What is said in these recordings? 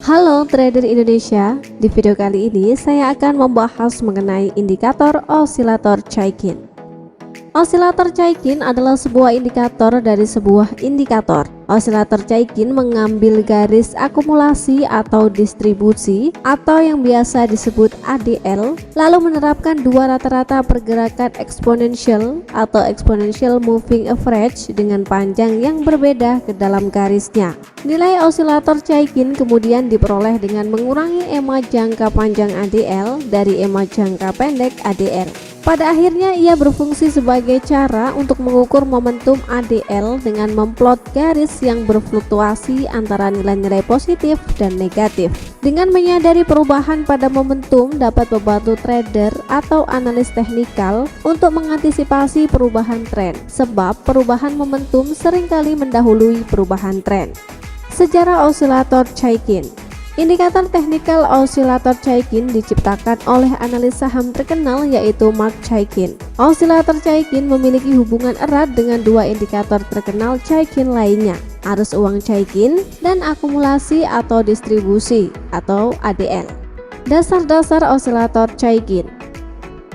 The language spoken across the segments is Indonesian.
Halo trader Indonesia, di video kali ini saya akan membahas mengenai indikator osilator Chaikin. Osilator Chaikin adalah sebuah indikator dari sebuah indikator. Osilator Chaikin mengambil garis akumulasi atau distribusi atau yang biasa disebut ADL, lalu menerapkan dua rata-rata pergerakan eksponensial atau exponential moving average dengan panjang yang berbeda ke dalam garisnya. Nilai osilator Chaikin kemudian diperoleh dengan mengurangi EMA jangka panjang ADL dari EMA jangka pendek ADL. Pada akhirnya ia berfungsi sebagai cara untuk mengukur momentum ADL dengan memplot garis yang berfluktuasi antara nilai-nilai positif dan negatif. Dengan menyadari perubahan pada momentum dapat membantu trader atau analis teknikal untuk mengantisipasi perubahan tren, sebab perubahan momentum seringkali mendahului perubahan tren. Sejarah osilator Chaikin. Indikator teknikal osilator Chaikin diciptakan oleh analis saham terkenal yaitu Mark Chaikin. Osilator Chaikin memiliki hubungan erat dengan dua indikator terkenal Chaikin lainnya, arus uang Chaikin dan akumulasi atau distribusi atau ADL. Dasar-dasar osilator Chaikin.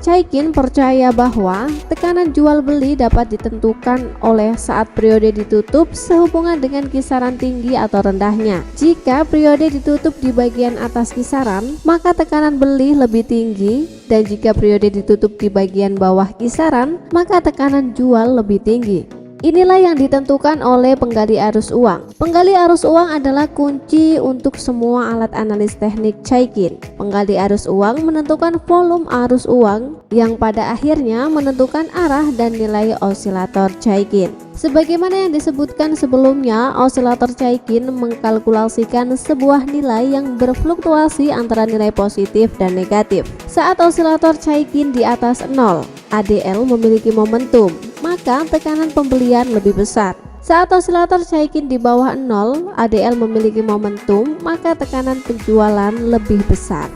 Chaikin percaya bahwa tekanan jual beli dapat ditentukan oleh saat periode ditutup sehubungan dengan kisaran tinggi atau rendahnya. Jika periode ditutup di bagian atas kisaran, maka tekanan beli lebih tinggi, dan jika periode ditutup di bagian bawah kisaran, maka tekanan jual lebih tinggi. Inilah yang ditentukan oleh penggali arus uang. Penggali arus uang adalah kunci untuk semua alat analis teknik Chaikin. Penggali arus uang menentukan volume arus uang yang pada akhirnya menentukan arah dan nilai osilator Chaikin. Sebagaimana yang disebutkan sebelumnya, osilator Chaikin mengkalkulasikan sebuah nilai yang berfluktuasi antara nilai positif dan negatif. Saat osilator Chaikin di atas 0, ADL memiliki momentum, maka tekanan pembelian lebih besar. Saat osilator Chaikin di bawah 0, ADL memiliki momentum, maka tekanan penjualan lebih besar.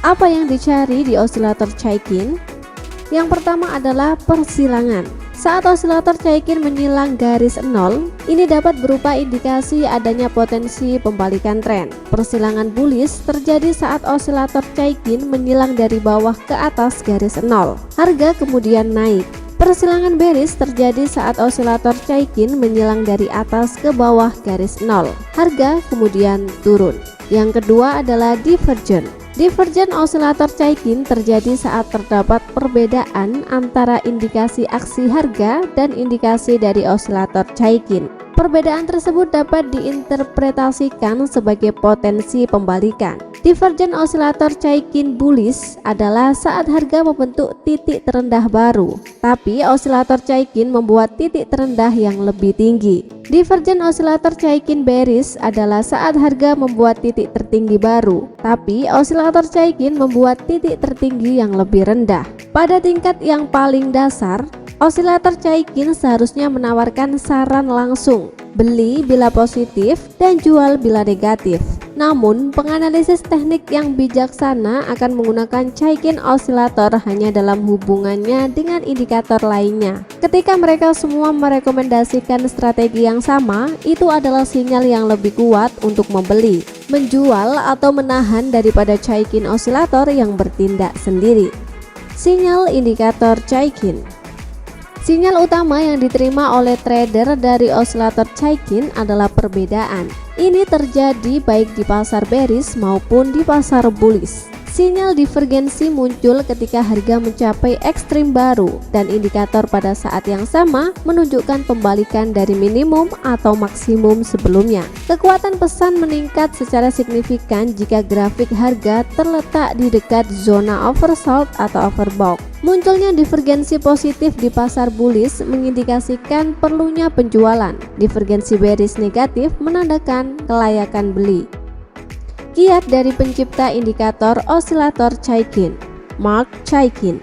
Apa yang dicari di osilator Chaikin? Yang pertama adalah persilangan. Saat osilator Chaikin menyilang garis 0, ini dapat berupa indikasi adanya potensi pembalikan tren. Persilangan bullish terjadi saat osilator Chaikin menyilang dari bawah ke atas garis 0. Harga kemudian naik. Persilangan bearish terjadi saat osilator Chaikin menyilang dari atas ke bawah garis 0. Harga kemudian turun. Yang kedua adalah divergen. Divergen osilator Chaikin terjadi saat terdapat perbedaan antara indikasi aksi harga dan indikasi dari osilator Chaikin. Perbedaan tersebut dapat diinterpretasikan sebagai potensi pembalikan. Divergen osilator Chaikin bullish adalah saat harga membentuk titik terendah baru, tapi osilator Chaikin membuat titik terendah yang lebih tinggi. Divergen osilator Chaikin bearish adalah saat harga membuat titik tertinggi baru, tapi osilator Chaikin membuat titik tertinggi yang lebih rendah. Pada tingkat yang paling dasar, osilator Chaikin seharusnya menawarkan saran langsung, beli bila positif dan jual bila negatif. Namun, penganalisis teknik yang bijaksana akan menggunakan Chaikin osilator hanya dalam hubungannya dengan indikator lainnya. Ketika mereka semua merekomendasikan strategi yang sama, itu adalah sinyal yang lebih kuat untuk membeli, menjual, atau menahan daripada Chaikin osilator yang bertindak sendiri. Sinyal indikator Chaikin. Sinyal utama yang diterima oleh trader dari osilator Chaikin adalah perbedaan. Ini terjadi baik di pasar bearish maupun di pasar bullish. Sinyal divergensi muncul ketika harga mencapai ekstrim baru dan indikator pada saat yang sama menunjukkan pembalikan dari minimum atau maksimum sebelumnya. Kekuatan pesan meningkat secara signifikan jika grafik harga terletak di dekat zona oversold atau overbought. Munculnya divergensi positif di pasar bullish mengindikasikan perlunya penjualan. Divergensi bearish negatif menandakan kelayakan beli. Kiat dari pencipta indikator osilator Chaikin, Mark Chaikin.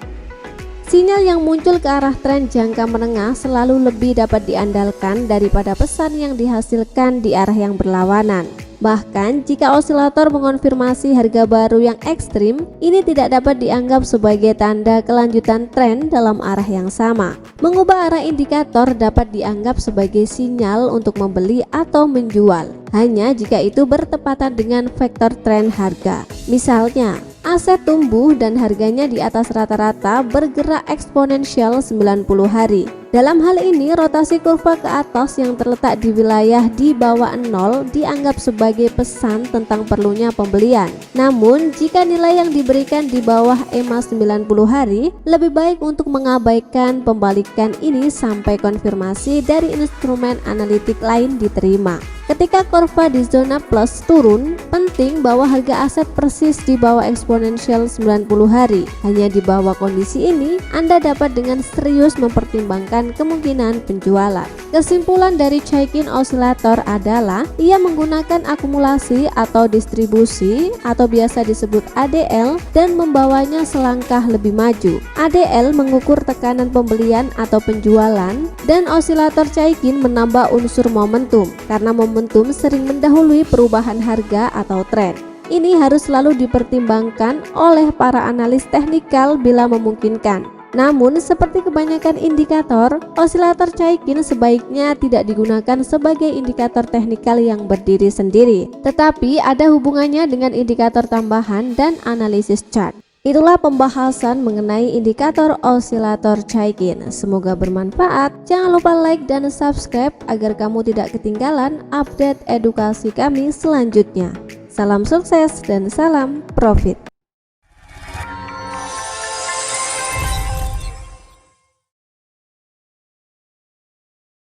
Sinyal yang muncul ke arah tren jangka menengah selalu lebih dapat diandalkan daripada pesan yang dihasilkan di arah yang berlawanan. Bahkan jika osilator mengonfirmasi harga baru yang ekstrim, ini tidak dapat dianggap sebagai tanda kelanjutan tren dalam arah yang sama. Mengubah arah indikator dapat dianggap sebagai sinyal untuk membeli atau menjual, hanya jika itu bertepatan dengan vektor tren harga. Misalnya, aset tumbuh dan harganya di atas rata-rata bergerak eksponensial 90 hari. Dalam hal ini, rotasi kurva ke atas yang terletak di wilayah di bawah 0 dianggap sebagai pesan tentang perlunya pembelian. Namun, jika nilai yang diberikan di bawah EMA 90 hari, lebih baik untuk mengabaikan pembalikan ini sampai konfirmasi dari instrumen analitik lain diterima. Ketika kurva di zona plus turun, penting bahwa harga aset persis di bawah eksponensial 90 hari. Hanya di bawah kondisi ini, Anda dapat dengan serius mempertimbangkan kemungkinan penjualan. Kesimpulan dari Chaikin Oscillator adalah ia menggunakan akumulasi atau distribusi atau biasa disebut ADL dan membawanya selangkah lebih maju. ADL mengukur tekanan pembelian atau penjualan, dan osilator Chaikin menambah unsur momentum karena momentum sering mendahului perubahan harga atau tren. Ini harus selalu dipertimbangkan oleh para analis teknikal bila memungkinkan. Namun, seperti kebanyakan indikator, osilator Chaikin sebaiknya tidak digunakan sebagai indikator teknikal yang berdiri sendiri, tetapi ada hubungannya dengan indikator tambahan dan analisis chart. Itulah pembahasan mengenai indikator osilator Chaikin. Semoga bermanfaat. Jangan lupa like dan subscribe agar kamu tidak ketinggalan update edukasi kami selanjutnya. Salam sukses dan salam profit.